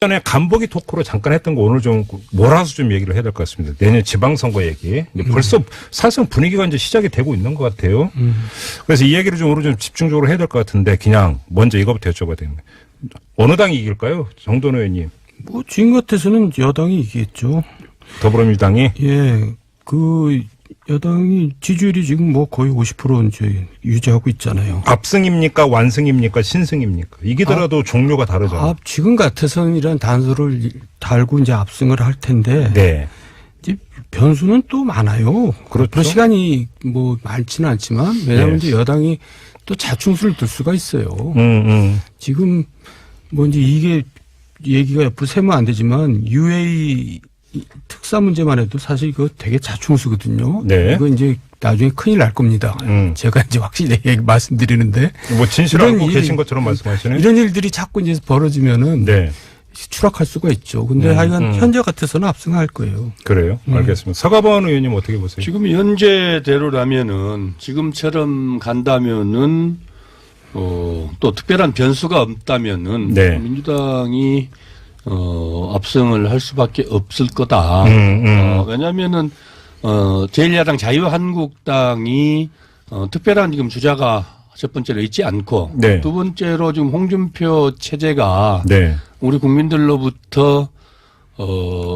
전에 간보기 토크로 잠깐 했던 거 오늘 좀 몰아서 좀 얘기를 해야 될 것 같습니다. 내년 지방선거 얘기. 벌써 사실상 분위기가 이제 시작이 되고 있는 것 같아요. 그래서 이 얘기를 좀 오늘 좀 집중적으로 해야 될 것 같은데 그냥 먼저 이거부터 여쭤봐야 됩니다. 어느 당이 이길까요? 정돈 의원님. 뭐 지금 같아서는 여당이 이기겠죠. 더불어민주당이? 예. 그 여당이 지지율이 지금 뭐 거의 50% 이제 유지하고 있잖아요. 압승입니까? 완승입니까? 신승입니까? 이기더라도 종류가 다르잖아요. 지금 같아서는이란 단서를 달고 이제 압승을 할 텐데. 네. 이제 변수는 또 많아요. 그렇죠. 시간이 뭐 많지는 않지만 왜냐하면 이제 여당이 또 자충수를 들 수가 있어요. 지금 뭐 이제 이게 얘기가 옆으로 세면 안 되지만 UA 특사 문제만 해도 사실 이거 되게 자충수거든요. 네. 이거 이제 나중에 큰일 날 겁니다. 제가 이제 확실히 말씀드리는데. 뭐 진실하고 계신 것처럼 말씀하시네. 이런 일들이 자꾸 이제 벌어지면은. 네. 추락할 수가 있죠. 근데 하여간 현재 같아서는 압승할 거예요. 그래요? 알겠습니다. 서가번 의원님 어떻게 보세요? 지금 현재대로라면은 지금처럼 간다면은 또 특별한 변수가 없다면은 네. 민주당이 압승을 할 수밖에 없을 거다. 왜냐하면은 제1야당 자유한국당이 특별한 지금 주자가 첫 번째로 있지 않고 네. 두 번째로 지금 홍준표 체제가 네. 우리 국민들로부터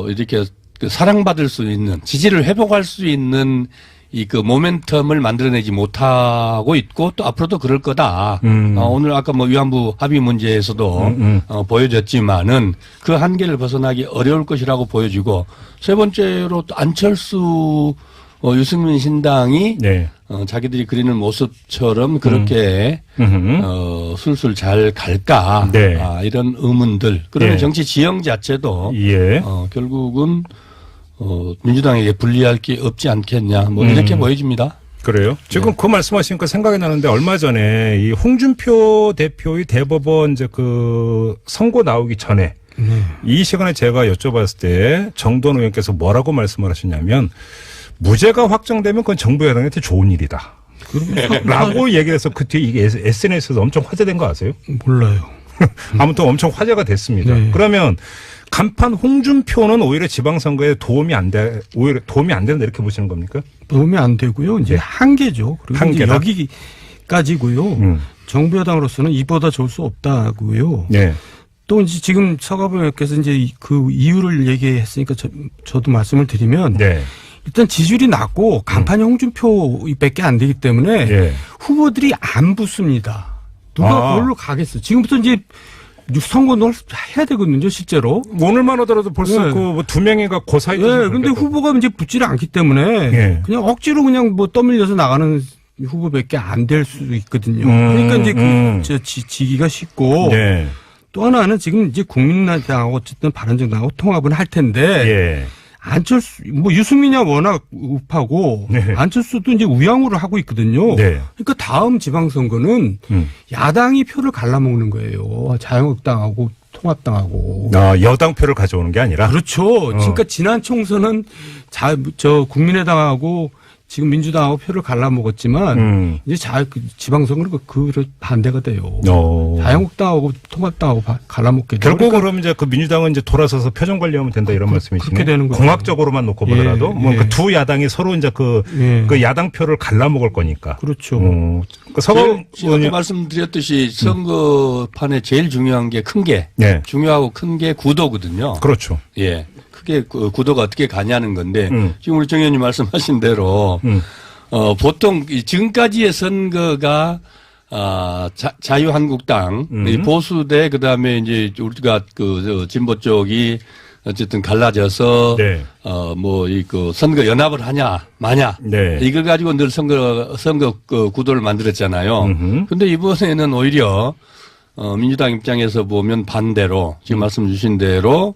이렇게 사랑받을 수 있는 지지를 회복할 수 있는 이 그 모멘텀을 만들어내지 못하고 있고 또 앞으로도 그럴 거다. 오늘 아까 뭐 위안부 합의 문제에서도 보여졌지만은 그 한계를 벗어나기 어려울 것이라고 보여지고 세 번째로 또 안철수 유승민 신당이 네. 자기들이 그리는 모습처럼 그렇게 술술 잘 갈까 네. 이런 의문들 그러면 네. 정치 지형 자체도 예. 결국은 민주당에게 불리할 게 없지 않겠냐 뭐 이렇게 보여집니다. 그래요? 지금 네. 그 말씀하시니까 생각이 나는데 얼마 전에 이 홍준표 대표의 대법원 이제 그 선고 나오기 전에 이 시간에 제가 여쭤봤을 때 정돈 의원께서 뭐라고 말씀을 하셨냐면 무죄가 확정되면 그건 정부 여당한테 좋은 일이다. 라고 얘기를 해서 그 뒤에 이게 SNS에서 엄청 화제된 거 아세요? 몰라요. 아무튼 엄청 화제가 됐습니다. 네. 그러면 간판 홍준표는 오히려 지방선거에 오히려 도움이 안 된다 이렇게 보시는 겁니까? 도움이 안 되고요. 이제 네. 한계죠. 그리고 한계다? 이제 여기까지고요. 정부 여당으로서는 이보다 좋을 수 없다고요. 네. 또 이제 지금 서가번 의원께서 이제 그 이유를 얘기했으니까 저도 말씀을 드리면 네. 일단 지지율이 낮고 간판이 홍준표밖에 안 되기 때문에 네. 후보들이 안 붙습니다. 누가 그걸로 가겠어. 지금부터 이제 선거를 해야 되거든요, 실제로. 오늘만 하더라도 벌써 네. 그 두 명이가 그 사이. 네, 근데 후보가 이제 붙지를 않기 때문에 네. 그냥 억지로 그냥 뭐 떠밀려서 나가는 후보밖에 안 될 수 있거든요. 그러니까 이제 지기가 쉽고. 네. 또 하나는 지금 이제 국민의당하고 어쨌든 바른정당하고 통합은 할 텐데. 네. 안철수, 뭐 유승민이 워낙 우파고 네. 안철수도 이제 우양우를 하고 있거든요. 네. 그러니까 다음 지방선거는 야당이 표를 갈라먹는 거예요. 자유한국당하고 통합당하고. 여당 표를 가져오는 게 아니라? 그렇죠. 그러니까 지난 총선은 국민의당하고 지금 민주당하고 표를 갈라먹었지만 이제 지방선거는 그 반대가 돼요. 자유한국당하고 통합당하고 갈라먹게 돼요. 결국 그러면 이제 그 민주당은 이제 돌아서서 표정 관리하면 된다 이런 말씀이시네요. 그렇게 되는 거죠. 공학적으로만 놓고 보더라도 뭐 그 두 야당이 서로 이제 그 야당 표를 갈라먹을 거니까. 그렇죠. 제가 말씀드렸듯이 선거판에 제일 중요한 게 큰 게 중요하고 큰 게 구도거든요. 그렇죠. 예. 크게 그 구도가 어떻게 가냐는 건데 지금 우리 정 의원님 말씀하신 대로 보통 지금까지의 선거가 자유한국당 보수대 그다음에 이제 우리가 그 진보 쪽이 어쨌든 갈라져서 네. 뭐 이 그 선거 연합을 하냐 마냐 네. 이걸 가지고 늘 선거 그 구도를 만들었잖아요. 그런데 이번에는 오히려 민주당 입장에서 보면 반대로 지금 말씀 주신 대로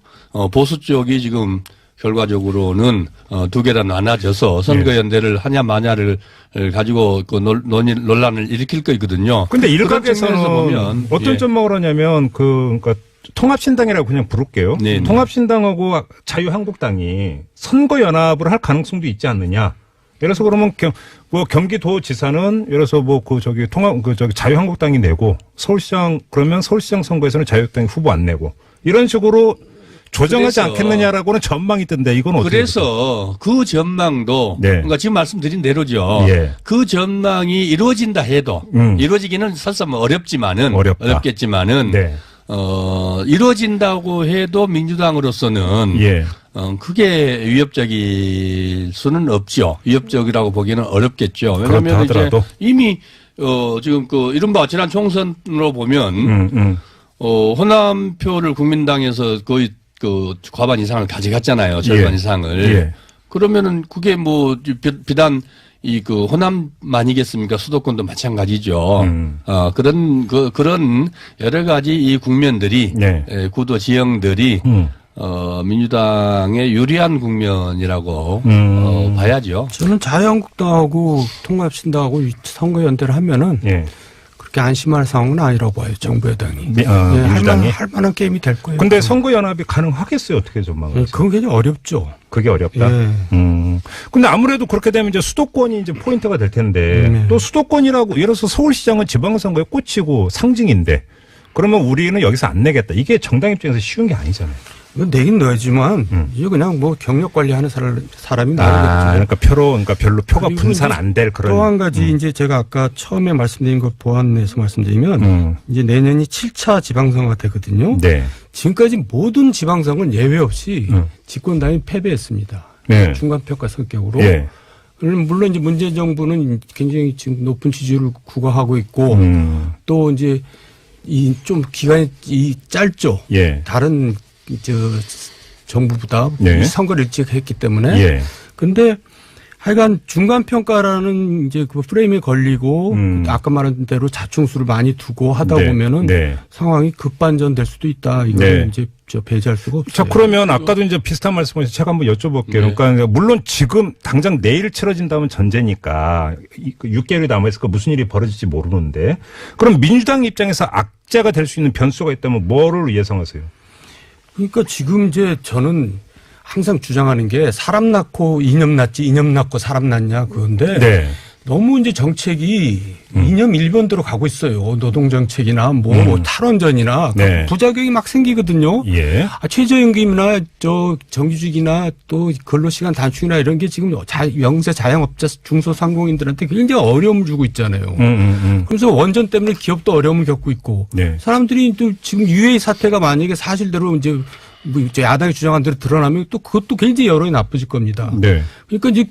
보수 쪽이 지금 결과적으로는 두 개로 나눠져서 선거연대를 하냐 마냐를 가지고 그 논란을 일으킬 거거든요. 그런데 일각에서는 보면 어떤 전망을 하냐면 그러니까 통합신당이라고 그냥 부를게요. 네네. 통합신당하고 자유한국당이 선거연합을 할 가능성도 있지 않느냐. 예를 들어서 그러면 경기도지사는 예를 들어서 자유한국당이 내고 서울시장 그러면 서울시장 선거에서는 자유한국당이 후보 안 내고 이런 식으로 조정하지 그래서 않겠느냐라고는 전망이 있던데 이건 어떻게 그래서 그 전망도 네. 그러니까 지금 말씀드린 대로죠. 예. 그 전망이 이루어진다 해도 이루어지기는 설사 어렵지만은 어렵겠지만은 네. 이루어진다고 해도 민주당으로서는 예. 크게 위협적일 수는 없죠. 위협적이라고 보기는 어렵겠죠. 왜냐하면 이제 이미 지금 그 이른바 지난 총선으로 보면 호남표를 국민당에서 거의 그 과반 이상을 가져갔잖아요. 절반 예. 이상을. 예. 그러면은 그게 뭐 비단 이 그 호남만이겠습니까? 수도권도 마찬가지죠. 그런 여러 가지 이 국면들이 네. 구도 지형들이 민주당의 유리한 국면이라고 봐야죠. 저는 자유한국당하고 통합신당하고 선거연대를 하면은 예. 그렇게 안심할 상황은 아니라고 봐요. 정부 여당이. 민주당이 할 만한 게임이 될 거예요. 근데 선거연합이 가능하겠어요? 어떻게 전망을? 그건 굉장히 어렵죠. 그게 어렵다. 예. 근데 아무래도 그렇게 되면 이제 수도권이 이제 포인트가 될 텐데 또 수도권이라고 예를 들어서 서울시장은 지방선거에 꽂히고 상징인데 그러면 우리는 여기서 안 내겠다. 이게 정당 입장에서 쉬운 게 아니잖아요. 내긴 내지만 이게 그냥 뭐 경력 관리하는 사람이 나오겠죠. 그러니까 별로 표가 분산 안 될 그런. 또 한 가지 이제 제가 아까 처음에 말씀드린 것 보완해서 말씀드리면 이제 내년이 7차 지방선거가 되거든요. 네. 지금까지 모든 지방선거는 예외 없이 집권당이 패배했습니다. 네. 중간평가 성격으로. 네. 물론 이제 문재인 정부는 굉장히 지금 높은 지지율을 구가하고 있고 또 이제 이 좀 기간이 짧죠. 예. 다른 정부보다 예. 선거를 일찍 했기 때문에. 예. 근데 하여간 중간평가라는 이제 그 프레임에 걸리고 아까 말한 대로 자충수를 많이 두고 하다 보면은 상황이 급반전될 수도 있다. 이걸 이제 배제할 수가 없어요. 자, 그러면 아까도 이제 비슷한 말씀하셔서 제가 한번 여쭤볼게요. 그러니까 물론 지금 당장 내일 치러진다면 전제니까 6개월이 남아있을까 무슨 일이 벌어질지 모르는데 그럼 민주당 입장에서 악재가 될 수 있는 변수가 있다면 뭐를 예상하세요? 그러니까 지금 이제 저는 항상 주장하는 게 사람 낳고 이념 낳지 이념 낳고 사람 낳냐 그건데 너무 이제 정책이 이념 일변도로 가고 있어요. 노동정책이나 뭐 탈원전이나 부작용이 막 생기거든요. 예. 최저임금이나 정규직이나 또 근로시간 단축이나 이런 게 지금 영세 자영업자 중소상공인들한테 굉장히 어려움을 주고 있잖아요. 그래서 원전 때문에 기업도 어려움을 겪고 있고 사람들이 또 지금 UA 사태가 만약에 사실대로 이제 야당이 주장한 대로 드러나면 또 그것도 굉장히 여론이 나빠질 겁니다. 그러니까 이제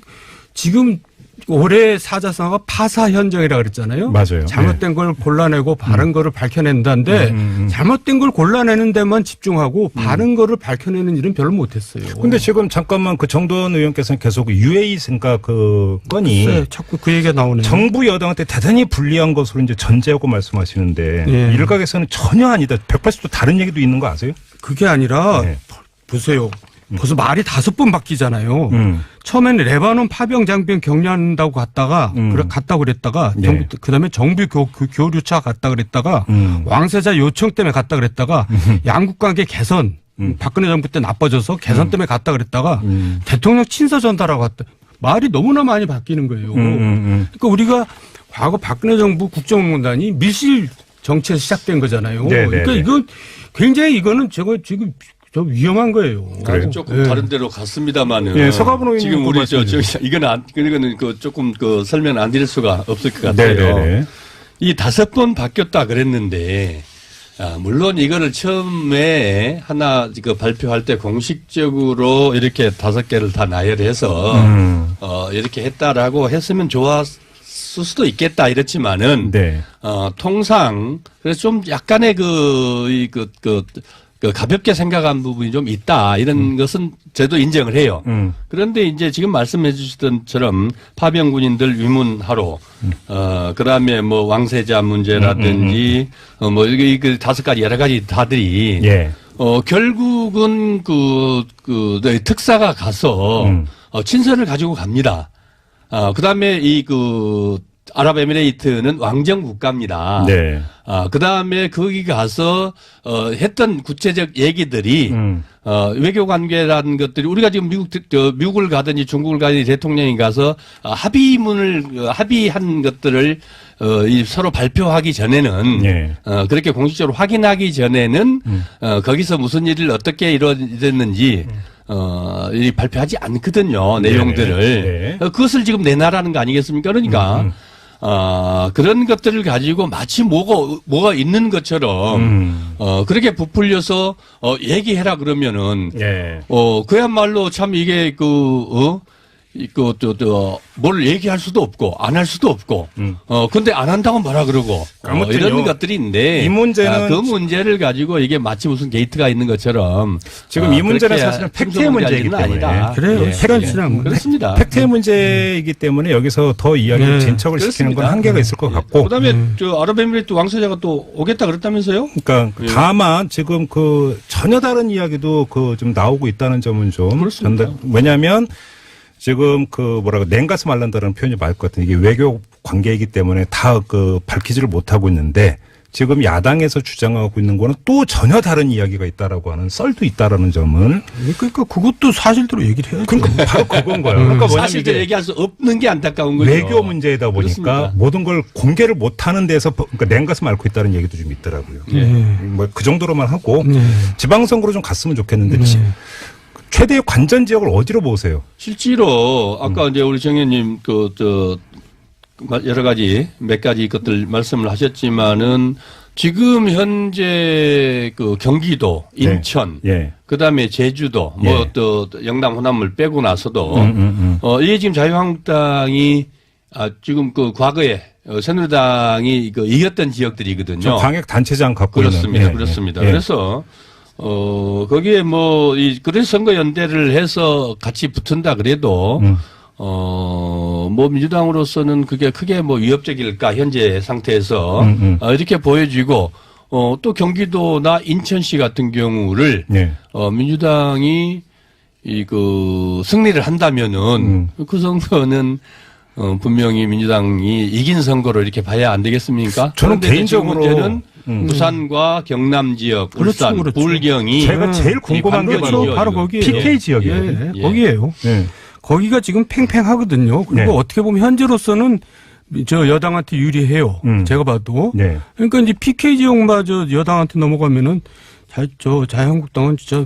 지금 올해 사자성어가 파사 현정이라 그랬잖아요. 맞아요. 잘못된 걸 골라내고 바른 거를 밝혀낸다는데 잘못된 걸 골라내는 데만 집중하고 바른 거를 밝혀내는 일은 별로 못했어요. 근데 지금 잠깐만 그 정도원 의원께서는 계속 UA 생각 그 건이 글쎄, 자꾸 그 얘기가 나오네요. 정부 여당한테 대단히 불리한 것으로 이제 전제하고 말씀하시는데 일각에서는 전혀 아니다. 180도 다른 얘기도 있는 거 아세요? 그게 아니라 보세요. 벌써 말이 5번 바뀌잖아요. 처음에는 레바논 파병 장병 격려한다고 갔다가 갔다고 그랬다가 그다음에 정부 교류차 갔다 그랬다가 왕세자 요청 때문에 갔다 그랬다가 양국 관계 개선 박근혜 정부 때 나빠져서 개선 때문에 갔다 그랬다가 대통령 친서 전달하고 갔다. 말이 너무나 많이 바뀌는 거예요. 그러니까 우리가 과거 박근혜 정부 국정원단이 밀실 정치에서 시작된 거잖아요. 그러니까 이건 굉장히 이거는 제가 지금 좀 위험한 거예요. 조금 다른 데로 갔습니다만은. 서가분 의원님 지금 우리 이거는 조금 설명 안 드릴 수가 없을 것 같아요. 이 5번 바뀌었다 그랬는데, 물론 이거를 처음에 하나 발표할 때 공식적으로 이렇게 5개를 다 나열해서, 이렇게 했다라고 했으면 좋았을 수도 있겠다 이랬지만은, 통상, 그래서 좀 약간의 가볍게 생각한 부분이 좀 있다. 이런 것은 저도 인정을 해요. 그런데 이제 지금 말씀해 주시던처럼 파병 군인들 위문하러, 그 다음에 뭐 왕세자 문제라든지, 뭐 이게 5가지 여러 가지 다들이, 결국은 특사가 가서, 친서를 가지고 갑니다. 그 다음에 아랍에미레이트는 왕정 국가입니다. 그 다음에 거기 가서, 했던 구체적 얘기들이, 외교 관계라는 것들이 우리가 지금 미국을 가든지 중국을 가든지 대통령이 가서 합의한 것들을 서로 발표하기 전에는 예. 그렇게 공식적으로 확인하기 전에는 거기서 무슨 일을 어떻게 이루어졌는지 이 발표하지 않거든요. 내용들을. 네. 그것을 지금 내놔라는 거 아니겠습니까? 그러니까 그런 것들을 가지고 마치 뭐가 있는 것처럼 그렇게 부풀려서 얘기해라 그러면은 예. 그야말로 참 이게 뭘 얘기할 수도 없고 안 할 수도 없고 근데 안 한다고 뭐라 그러고 이런 것들이 있는데 이 문제는 그 문제를 가지고 이게 마치 무슨 게이트가 있는 것처럼 지금 이 문제는 사실은 팩트의 문제이기 때문에 아니다. 그래요. 예. 시간이랑 그렇습니다. 팩트의 문제이기 때문에 여기서 더 이야기를 진척을 시키는 건 그렇습니다. 한계가 있을 것 같고 그다음에 저 아랍에미리트 왕세자가 또 오겠다 그랬다면서요? 그러니까 예. 다만 지금 전혀 다른 이야기도 좀 나오고 있다는 점은 좀 그렇습니다. 왜냐하면 지금 냉가스 말란다라는 표현이 맞을 것 같은데 이게 외교 관계이기 때문에 다 밝히지를 못하고 있는데 지금 야당에서 주장하고 있는 거는 또 전혀 다른 이야기가 있다라고 하는 썰도 있다라는 점은 그러니까 그것도 사실대로 얘기를 해야죠. 그러니까 바로 그건 거예요. 그러니까 뭐냐면 사실대로 이게 얘기할 수 없는 게 안타까운 거죠. 외교 문제이다 보니까 그렇습니다. 모든 걸 공개를 못하는 데서 그러니까 냉가스 앓고 있다는 얘기도 좀 있더라고요. 뭐 그 정도로만 하고 지방선거로 좀 갔으면 좋겠는데 최대의 관전 지역을 어디로 보세요? 실제로 아까 이제 우리 정 의원님 여러 가지 몇 가지 것들 말씀을 하셨지만은 지금 현재 경기도, 인천, 예. 그다음에 제주도, 예. 또 영남 호남을 빼고 나서도 이게 지금 자유한국당이 지금 과거에 새누리당이 이겼던 지역들이거든요. 광역 단체장 갖고 그렇습니다. 있는. 그렇습니다. 예. 그래서 거기에 그래서 선거 연대를 해서 같이 붙은다 그래도 민주당으로서는 그게 크게 위협적일까 현재 상태에서 이렇게 보여지고 또 경기도나 인천시 같은 경우를 예. 민주당이 승리를 한다면은 그 선거는 분명히 민주당이 이긴 선거로 이렇게 봐야 안 되겠습니까? 저는 그런데 개인적으로 지금 문제는 부산과 경남 지역, 울산, 그렇죠. 불경이 제가 제일 궁금한 게 바로 거기에요. PK 지역이에요. 예. 거기에요. 예. 거기가 지금 팽팽하거든요. 그리고 네. 어떻게 보면 현재로서는 여당한테 유리해요. 제가 봐도. 네. 그러니까 이제 PK 지역마저 여당한테 넘어가면은 자유한국당은 진짜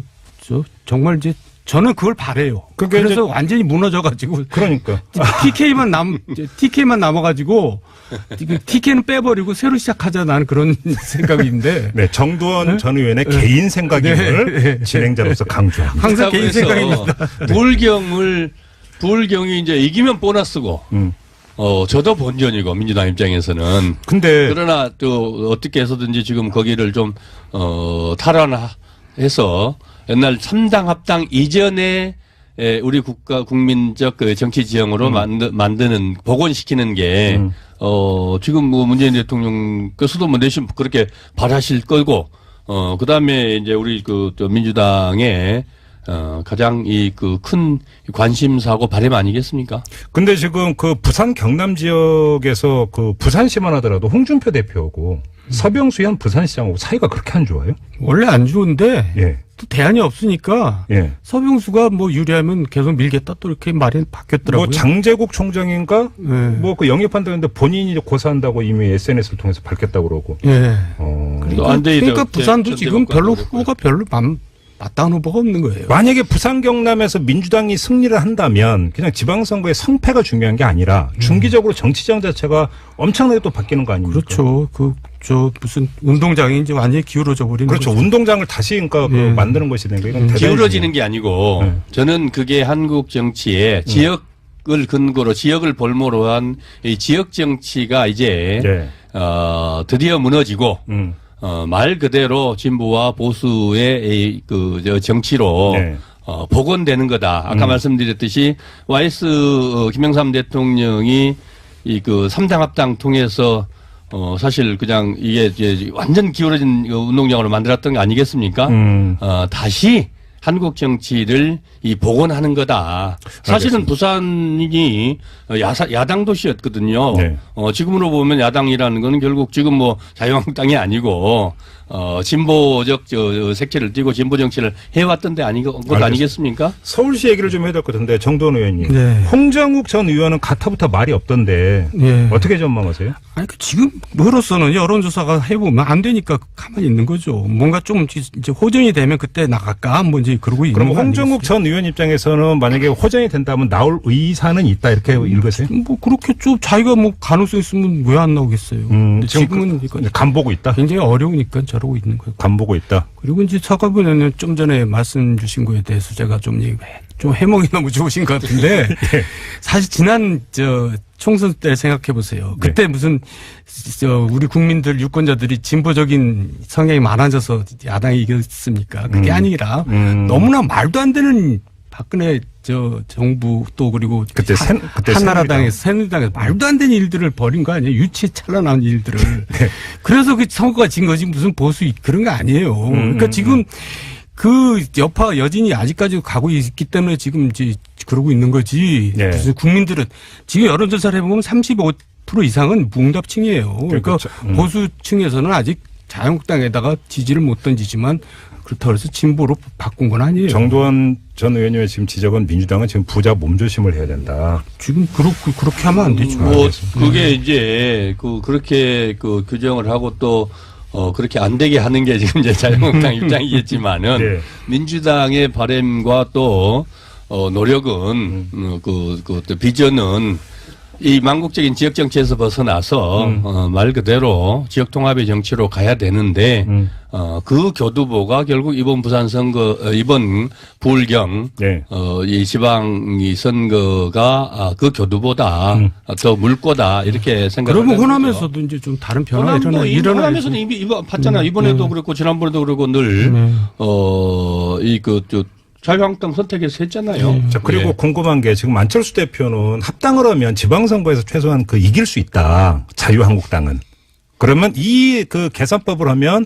정말 이제 저는 그걸 바래요. 그래서 완전히 무너져가지고. 그러니까. TK만 남아가지고 TK는 빼버리고 새로 시작하자 나는 그런 생각인데. 네, 정두원 전 의원의 개인 생각임을 진행자로서 강조합니다. 항상 개인 생각입니다. 불경이 이제 이기면 보너스고, 저도 본전이고, 민주당 입장에서는. 근데. 그러나 또 어떻게 해서든지 지금 거기를 좀, 탈환해서 옛날 3당 합당 이전에 우리 국민적 정치 지형으로 만드는, 복원시키는 게, 지금 문재인 대통령께서도 내심 그렇게 바라실 거고, 그 다음에 이제 우리 또 민주당의 가장 큰 관심사고 바람 아니겠습니까? 근데 지금 부산 경남 지역에서 부산시만 하더라도 홍준표 대표하고 서병수 현 부산시장하고 사이가 그렇게 안 좋아요? 원래 안 좋은데 예. 또 대안이 없으니까 예. 서병수가 유리하면 계속 밀겠다 또 이렇게 말이 바뀌었더라고요. 장제국 총장인가? 네. 영입한다는데 본인이 고사한다고 이미 SNS를 통해서 밝혔다고 그러고. 예. 그러니까 부산도 지금 별로 후보가 마땅한 후보가 없는 거예요. 만약에 부산 경남에서 민주당이 승리를 한다면 그냥 지방선거의 성패가 중요한 게 아니라 중기적으로 정치장 자체가 엄청나게 또 바뀌는 거 아닙니까? 그렇죠. 무슨 운동장이 이제 완전히 기울어져 버리는 그렇죠. 거죠. 운동장을 다시 만드는 것이 되는 거예요. 이건 기울어지는 게 아니고 저는 그게 한국 정치에 지역을 근거로 지역을 볼모로 한 이 지역 정치가 이제 드디어 무너지고 말 그대로 진보와 보수의 정치로 복원되는 거다. 아까 말씀드렸듯이 YS 김영삼 대통령이 3당 합당 통해서 사실 그냥 이게 이제 완전 기울어진 운동장으로 만들었던 거 아니겠습니까? 다시 한국 정치를 복원하는 거다. 사실은 알겠습니다. 부산이 야당 도시였거든요. 네. 지금으로 보면 야당이라는 거는 결국 지금 자유한국당이 아니고 진보적 색채를 띠고 진보 정치를 해왔던 데 것 아니겠습니까? 서울시 얘기를 좀 해야 될 것 같은데 정도원 의원님. 네. 홍정욱 전 의원은 가타부터 말이 없던데 네. 어떻게 전망하세요? 아니, 지금으로서는 여론조사가 해보면 안 되니까 가만히 있는 거죠. 뭔가 좀 이제 호전이 되면 그때 나갈까 뭐 이제 그러고 있는 그럼 거 홍정욱 아니겠어요? 전 의원 입장에서는 만약에 호전이 된다면 나올 의사는 있다 이렇게 읽으세요? 뭐 그렇게 좀 자기가 뭐 가능성 있으면 왜 안 나오겠어요. 근데 지금은 간 보고 있다. 굉장히 어려우니까 저러고 있는 거예요. 간 보고 있다. 그리고 이제 사과분에는 좀 전에 말씀 주신 거에 대해서 제가 좀 해몽이 너무 좋으신 것 같은데 예. 사실 지난 총선 때 생각해 보세요. 그때 무슨 우리 국민들 유권자들이 진보적인 성향이 많아져서 야당이 이겼습니까? 그게 아니라 너무나 말도 안 되는 박근혜 정부 또 그리고 그때 한나라당에서 새누리당에서 말도 안 되는 일들을 벌인 거 아니에요? 유치찬란한 일들을. 네. 그래서 그 선거가 진 거지 무슨 보수 그런 거 아니에요. 그러니까 지금 그 여파 여진이 아직까지 가고 있기 때문에 지금 이제 그러고 있는 거지. 네. 무슨 국민들은 지금 여론조사를 해보면 35% 이상은 무응답층이에요. 그러니까 그렇죠. 보수층에서는 아직 자유한국당에다가 지지를 못 던지지만 그렇다고 해서 진보로 바꾼 건 아니에요. 정도원 전 의원님의 지금 지적은 민주당은 지금 부자 몸조심을 해야 된다. 지금 그렇게 하면 안 되죠. 뭐 그게 이제 그렇게 규정을 하고 또 그렇게 안 되게 하는 게 지금 이제 자유한국당 입장이겠지만은 네. 민주당의 바람과 또 노력은 또 비전은 이 망국적인 지역 정치에서 벗어나서 말 그대로 지역 통합의 정치로 가야 되는데 그 교두보가 결국 이번 부산 선거 이번 부울경 네. 이 지방 이 선거가 그 교두보다 더 물꼬다 이렇게 생각을 그러면 호남에서도 이제 좀 다른 변화가 일어나. 호남에서는 이미 봤잖아요. 이번에도 그렇고 지난번에도 그렇고 늘 자유한국당 선택해서 했잖아요. 자, 그리고 예. 궁금한 게 지금 안철수 대표는 합당을 하면 지방선거에서 최소한 이길 수 있다. 자유한국당은. 그러면 이 계산법을 하면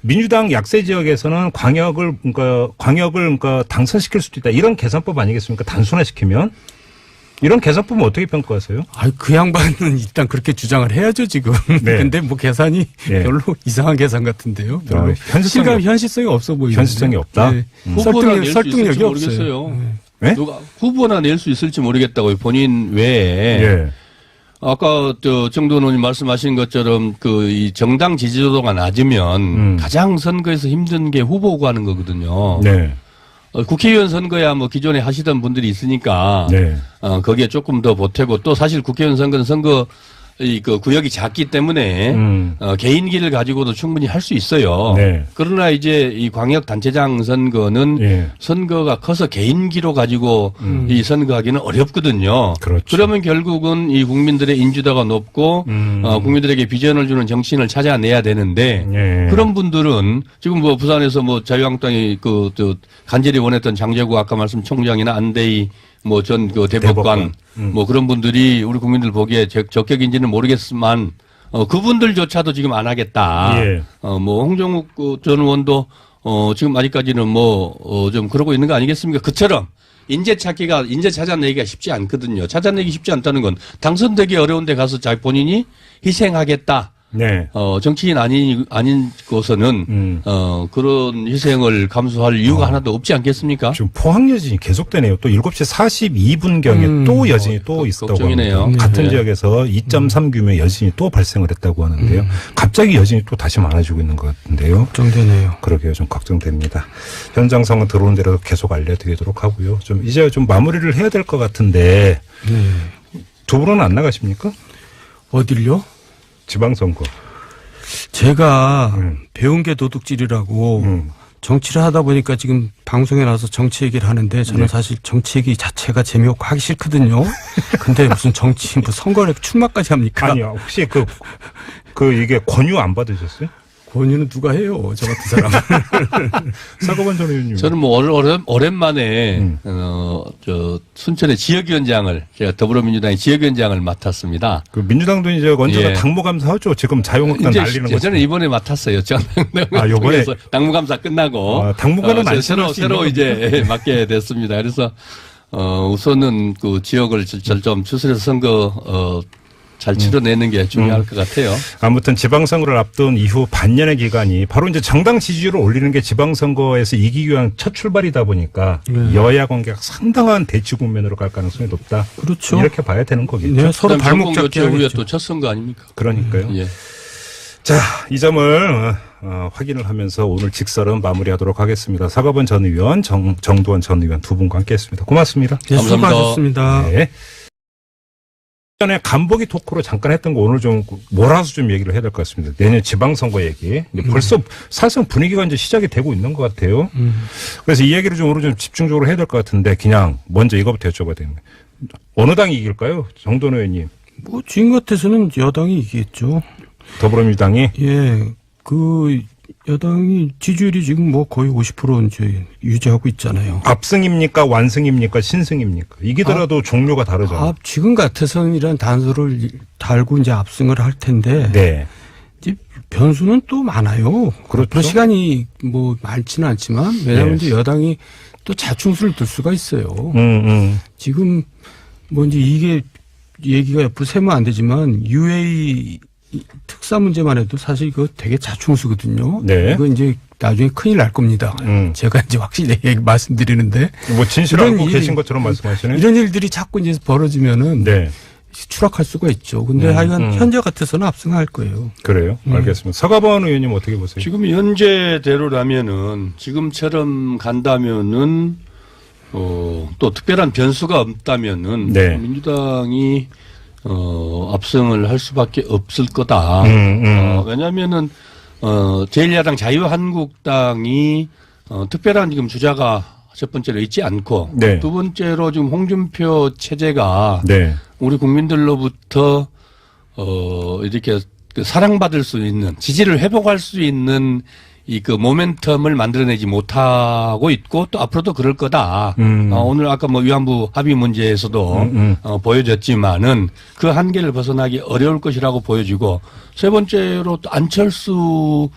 민주당 약세 지역에서는 광역을 당선시킬 수도 있다. 이런 계산법 아니겠습니까? 단순화시키면. 이런 계산법은 어떻게 평가하세요? 그 양반은 일단 그렇게 주장을 해야죠, 지금. 네. 근데 뭐 계산이 네. 별로 이상한 계산 같은데요. 별로 현실성이 없어 보이죠. 현실성이 없다. 네. 후보나 낼 수 설득력이 있을지 없어요. 모르겠어요. 네? 누가 후보나 낼 수 있을지 모르겠다고요. 본인 외에. 예. 아까 정도원 의원님 말씀하신 것처럼 이 정당 지지도가 낮으면 가장 선거에서 힘든 게 후보 구하는 거거든요. 네. 국회의원 선거야 뭐 기존에 하시던 분들이 있으니까 네. 거기에 조금 더 보태고 또 사실 국회의원 선거는 구역이 작기 때문에 개인기를 가지고도 충분히 할 수 있어요. 네. 그러나 이제 이 광역 단체장 선거는 예. 선거가 커서 개인기로 가지고 이 선거하기는 어렵거든요. 그렇죠. 그러면 결국은 이 국민들의 인지도가 높고 국민들에게 비전을 주는 정치인을 찾아내야 되는데 예. 그런 분들은 지금 뭐 부산에서 뭐 자유한국당이 간절히 원했던 장제구 아까 말씀 총장이나 안대희 뭐 전 대법관 뭐 그런 분들이 우리 국민들 보기에 적격인지는 모르겠지만 그분들조차도 지금 안 하겠다. 예. 뭐 홍정욱 전 의원도 지금 아직까지는 좀 그러고 있는 거 아니겠습니까? 그처럼 인재 찾아내기가 쉽지 않거든요. 찾아내기 쉽지 않다는 건 당선되기 어려운데 가서 본인이 희생하겠다. 네. 정치인 아닌 곳에는 그런 희생을 감수할 이유가 하나도 없지 않겠습니까? 지금 포항 여진이 계속되네요. 또 7시 42분경에 또 여진이 또 있었다고 걱정이네요. 합니다. 같은 네. 지역에서 2.3 규모의 여진이 또 발생을 했다고 하는데요. 갑자기 여진이 또 다시 많아지고 있는 것 같은데요. 걱정되네요. 그러게요. 좀 걱정됩니다. 현장 상황 들어오는 대로 계속 알려드리도록 하고요. 이제 좀 마무리를 해야 될 것 같은데 두 분은 안 나가십니까? 어딜요? 지방선거. 제가 배운 게 도둑질이라고 정치를 하다 보니까 지금 방송에 나와서 정치 얘기를 하는데 저는 사실 정치 얘기 자체가 재미없고 하기 싫거든요. 근데 무슨 정치, 선거를 출마까지 합니까? 아니요. 혹시 이게 권유 안 받으셨어요? 권유는 누가 해요? 저 같은 사람. 사고반 전 의원님. 저는 뭐 오랜만에 순천의 지역위원장을 제가 더불어민주당의 지역위원장을 맡았습니다. 민주당도 이제 언제나 예. 당무감사하죠. 지금 자유한국당 날리는 거. 저는 이번에 맡았어요. 이번에 당무감사 끝나고 당무관은 안 새로 이제 맡게 됐습니다. 그래서 우선은 그 지역을 좀 추스려서 선거 잘 치러내는 게 중요할 것 같아요. 아무튼 지방선거를 앞둔 이후 반년의 기간이 바로 이제 정당 지지율을 올리는 게 지방선거에서 이기기 위한 첫 출발이다 보니까 여야 관계가 상당한 대치 국면으로 갈 가능성이 높다. 그렇죠. 이렇게 봐야 되는 거겠죠. 네, 서로 발목 잡기 후에 또 첫 선거 아닙니까? 그러니까요. 예. 자, 이 점을 확인을 하면서 오늘 직설은 마무리하도록 하겠습니다. 사과번 전 의원, 정두원 전 의원 두 분과 함께했습니다. 고맙습니다. 네, 감사합니다. 수고하셨습니다. 네. 전에 간보기 토크로 잠깐 했던 거 오늘 좀 몰아서 좀 얘기를 해야 될 것 같습니다. 내년 지방선거 얘기. 벌써 사실상 분위기가 이제 시작이 되고 있는 것 같아요. 그래서 이 얘기를 좀 오늘 좀 집중적으로 해야 될 것 같은데 그냥 먼저 이거부터 여쭤봐야 됩니다. 어느 당이 이길까요? 정돈 의원님. 뭐 지금 같아서는 여당이 이기겠죠. 더불어민주당이? 예. 그 여당이 지지율이 지금 뭐 거의 50% 이제 유지하고 있잖아요. 압승입니까? 완승입니까? 신승입니까? 이기더라도 종류가 다르잖아요. 지금 같아서는이란 단서를 달고 이제 압승을 할 텐데. 네. 이제 변수는 또 많아요. 그렇죠. 시간이 뭐 많지는 않지만 왜냐하면 이제 여당이 또 자충수를 들 수가 있어요. 지금 뭐 이제 이게 얘기가 옆으로 세면 안 되지만 UA 특사 문제만 해도 사실 이거 되게 자충수거든요. 네. 이거 이제 나중에 큰일 날 겁니다. 제가 이제 확실히 말씀드리는데. 뭐 진실을 알고 계신 것처럼 말씀하시네. 이런 일들이 자꾸 이제 벌어지면은. 네. 추락할 수가 있죠. 근데 하여간 현재 같아서는 압승할 거예요. 그래요? 알겠습니다. 서가번 의원님 어떻게 보세요? 지금 현재대로라면은 지금처럼 간다면은 또 특별한 변수가 없다면은 네. 민주당이 압승을 할 수밖에 없을 거다. 왜냐하면은 제1야당 자유한국당이 특별한 지금 주자가 첫 번째로 있지 않고 네. 두 번째로 지금 홍준표 체제가 네. 우리 국민들로부터 이렇게 사랑받을 수 있는 지지를 회복할 수 있는 이 그 모멘텀을 만들어내지 못하고 있고 또 앞으로도 그럴 거다. 오늘 아까 뭐 위안부 합의 문제에서도 보여졌지만은 그 한계를 벗어나기 어려울 것이라고 보여지고 세 번째로 또 안철수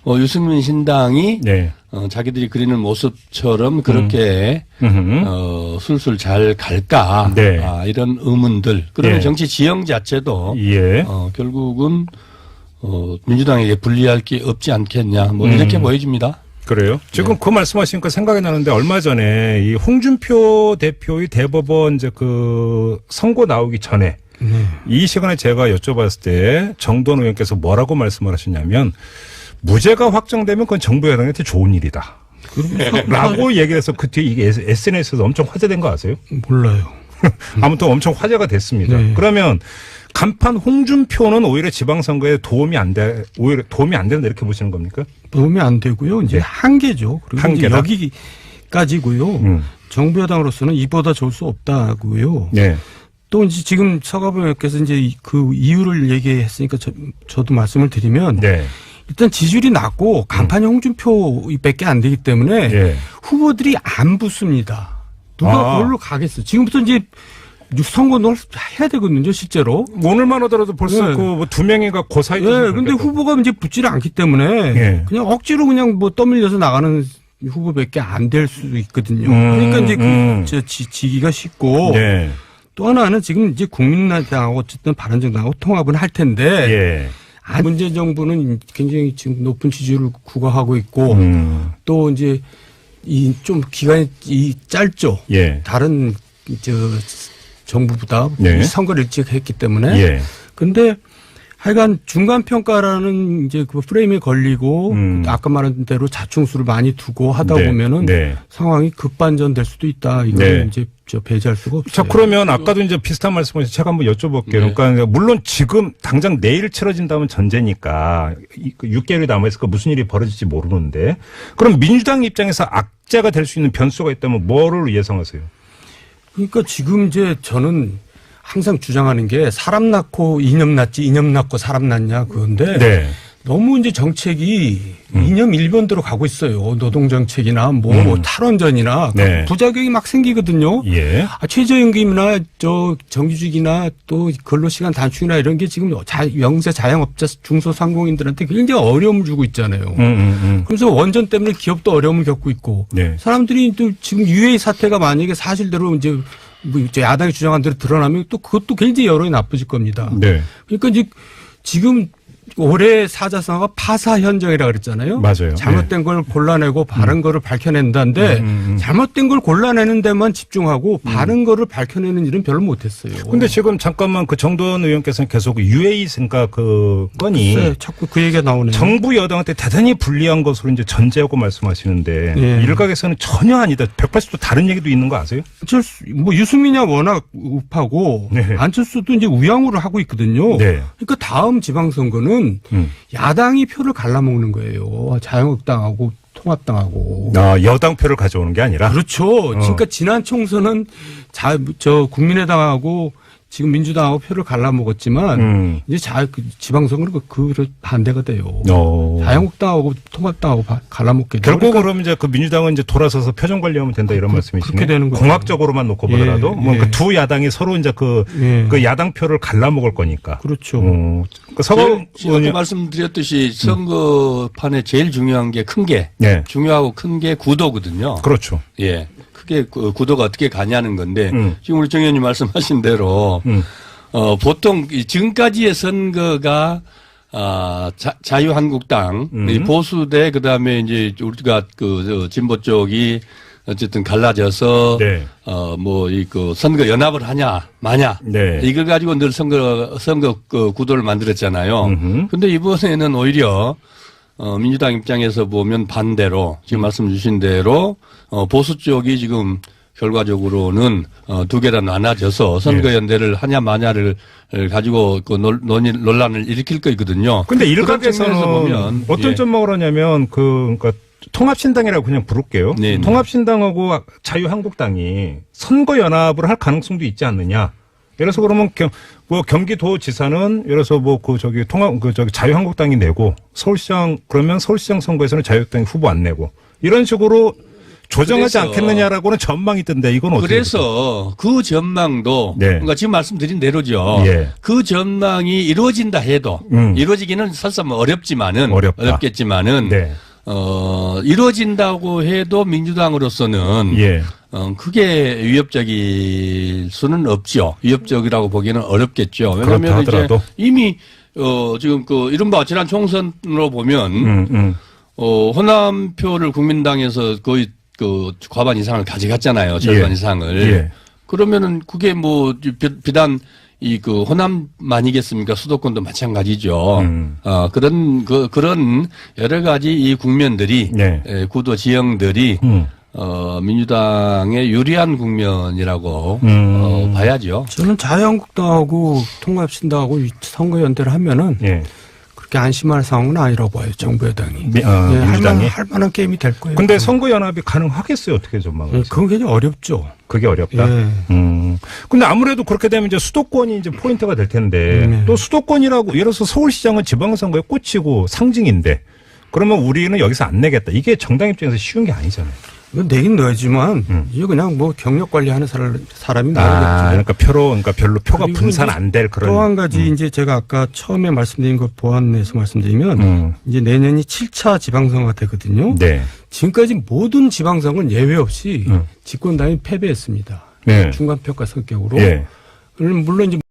유승민 신당이 네. 자기들이 그리는 모습처럼 그렇게 술술 잘 갈까 네. 이런 의문들. 그러면 네. 정치 지형 자체도 예. 결국은 민주당에게 불리할 게 없지 않겠냐 뭐 이렇게 보여집니다. 그래요? 지금 네. 그 말씀하시니까 생각이 나는데 얼마 전에 이 홍준표 대표의 대법원 이제 그 선고 나오기 전에 이 시간에 제가 여쭤봤을 때 정돈 의원께서 뭐라고 말씀을 하셨냐면 무죄가 확정되면 그건 정부 여당한테 좋은 일이다. 라고 얘기를 해서 그 뒤에 이게 SNS에서 엄청 화제된 거 아세요? 몰라요. 아무튼 엄청 화제가 됐습니다. 네. 그러면 간판 홍준표는 오히려 지방선거에 오히려 도움이 안 된다 이렇게 보시는 겁니까? 도움이 안 되고요. 이제 네. 한계죠. 그리고 한계다? 이제 여기까지고요. 정부 여당으로서는 이보다 좋을 수 없다고요. 네. 또 이제 지금 서가번 의원께서 이제 그 이유를 얘기했으니까 저도 말씀을 드리면 네. 일단 지지율이 낮고 간판이 홍준표밖에 안 되기 때문에 네. 후보들이 안 붙습니다. 누가 그걸로 가겠어. 지금부터 이제 선거를 해야 되거든요, 실제로. 오늘만 하더라도 벌써 네. 그 두 명이가 그 사이에. 네, 근데 후보가 이제 붙지를 않기 때문에 네. 그냥 억지로 그냥 뭐 떠밀려서 나가는 후보밖에 안 될 수도 있거든요. 그러니까 이제 지기가 쉽고. 네. 또 하나는 지금 이제 국민당하고 어쨌든 바른정당하고 통합은 할 텐데. 예. 문재인 정부는 굉장히 지금 높은 지지율을 구가하고 있고 또 이제 이 좀 기간이 짧죠. 예. 다른 정부보다 예. 선거를 일찍 했기 때문에. 예. 근데 하여간 중간 평가라는 이제 그 프레임에 걸리고 아까 말한 대로 자충수를 많이 두고 하다 네. 보면은 네. 상황이 급반전될 수도 있다. 이걸 네. 이제 배제할 수가 없어요. 자, 그러면 아까도 이제 비슷한 말씀하셔서 제가 한번 여쭤볼게요. 네. 그러니까 물론 지금 당장 내일 치러진다면 전제니까 6개월이 남아있으니까 무슨 일이 벌어질지 모르는데 그럼 민주당 입장에서 악재가 될 수 있는 변수가 있다면 뭐를 예상하세요? 그러니까 지금 이제 저는 항상 주장하는 게 사람 낳고 이념 낳지 이념 낳고 사람 낳냐 그건데 네. 너무 이제 정책이 이념 일변도로 가고 있어요. 노동정책이나 뭐 탈원전이나 네. 부작용이 막 생기거든요. 예. 최저임금이나 정규직이나 또 근로시간 단축이나 이런 게 지금 영세 자영업자 중소상공인들한테 굉장히 어려움을 주고 있잖아요. 그래서 원전 때문에 기업도 어려움을 겪고 있고 네. 사람들이 또 지금 UA 사태가 만약에 사실대로 이제 뭐 야당이 주장한 대로 드러나면 또 그것도 굉장히 여론이 나빠질 겁니다. 네. 그러니까 이제 지금 올해 사자성어가 파사 현정이라고 그랬잖아요. 맞아요. 잘못된 걸 골라내고 바른 거를 밝혀낸다는데 잘못된 걸 골라내는 데만 집중하고 바른 거를 밝혀내는 일은 별로 못했어요. 근데 지금 잠깐만 그 정도원 의원께서는 계속 UA 생각 그 건이 글쎄, 자꾸 그 얘기가 나오네요. 정부 여당한테 대단히 불리한 것으로 이제 전제하고 말씀하시는데 예. 일각에서는 전혀 아니다. 180도 다른 얘기도 있는 거 아세요? 뭐 유승민이 워낙 우파고 네. 안철수도 이제 우양우를 하고 있거든요. 네. 그러니까 다음 지방선거는 야당이 표를 갈라먹는 거예요. 자유한국당하고 통합당하고. 아, 여당 표를 가져오는 게 아니라. 그렇죠. 그러니까 지난 총선은 국민의당하고 지금 민주당하고 표를 갈라먹었지만 이제 지방선거는 그 반대가 돼요. 자유한국당하고 통합당하고 갈라먹게 돼요. 결국 그러면 이제 그 민주당은 이제 돌아서서 표정 관리하면 된다 이런 말씀이시네요. 그렇게 되는 거죠. 공학적으로만 놓고 보더라도 예, 뭐 예. 그 두 야당이 서로 이제 그 야당 표를 갈라먹을 거니까. 그렇죠. 그러니까 서거 제가 아까 말씀드렸듯이 선거판에 제일 중요한 게 큰 게 네. 중요하고 큰 게 구도거든요. 그렇죠. 예. 크게 그 구도가 어떻게 가냐는 건데 지금 우리 정 의원님 말씀하신 대로 보통 지금까지의 선거가 자유한국당 이 보수대 그다음에 이제 우리가 그 진보 쪽이 어쨌든 갈라져서 네. 뭐 이 그 선거 연합을 하냐 마냐 네. 이걸 가지고 늘 선거 그 구도를 만들었잖아요. 근데 이번에는 오히려 민주당 입장에서 보면 반대로 지금 말씀 주신 대로 보수 쪽이 지금 결과적으로는 두 개로 나눠져서 선거연대를 하냐 마냐를 가지고 그 논란을 일으킬 거거든요. 근데 그런 측면에서 일각에서는 보면 어떤 예. 점막을 하냐면 그러니까 통합신당이라고 그냥 부를게요. 네네. 통합신당하고 자유한국당이 선거연합을 할 가능성도 있지 않느냐. 예를 들어서 그러면 뭐 경기도지사는 예를 들어서 뭐 그 저기 자유한국당이 내고 서울시장 그러면 서울시장 선거에서는 자유한국당이 후보 안 내고 이런 식으로 조정하지 않겠느냐라고는 전망이 있던데 이건 어떻게 그래서 그 전망도 네. 그러니까 지금 말씀드린 대로죠. 예. 그 전망이 이루어진다 해도 이루어지기는 설사 어렵지만은 어렵다. 어렵겠지만은 네. 이루어진다고 해도 민주당으로서는 예. 크게 위협적일 수는 없죠. 위협적이라고 보기에는 어렵겠죠. 왜냐하면 이제 하더라도. 이미 지금 그 이른바 지난 총선으로 보면 호남표를 국민당에서 거의 그 과반 이상을 가져갔잖아요. 절반 예. 이상을. 예. 그러면은 그게 뭐 비단 이 그 호남만이겠습니까? 수도권도 마찬가지죠. 그런 여러 가지 이 국면들이 네. 구도 지형들이 민주당의 유리한 국면이라고 봐야죠. 저는 자유한국당하고 통합신당하고 선거연대를 하면은 예. 그렇게 안심할 상황은 아니라고 봐요. 정부 여당이. 민주당이. 할 만한 게임이 될 거예요. 근데 선거연합이 가능하겠어요? 어떻게 전망을? 그건 굉장히 어렵죠. 그게 어렵다. 예. 근데 아무래도 그렇게 되면 이제 수도권이 이제 포인트가 될 텐데 또 수도권이라고 예를 들어서 서울시장은 지방선거에 꽂히고 상징인데 그러면 우리는 여기서 안 내겠다. 이게 정당 입장에서 쉬운 게 아니잖아요. 내긴 내지만 이게 그냥 뭐 경력 관리하는 사람이 나오겠죠. 그러니까 별로 표가 분산 안 될 그런. 또 한 가지 이제 제가 아까 처음에 말씀드린 것 보완해서 말씀드리면 이제 내년이 7차 지방선거가 되거든요. 네. 지금까지 모든 지방선거는 예외 없이 집권당이 패배했습니다. 네. 중간평가 성격으로. 예. 물론 이제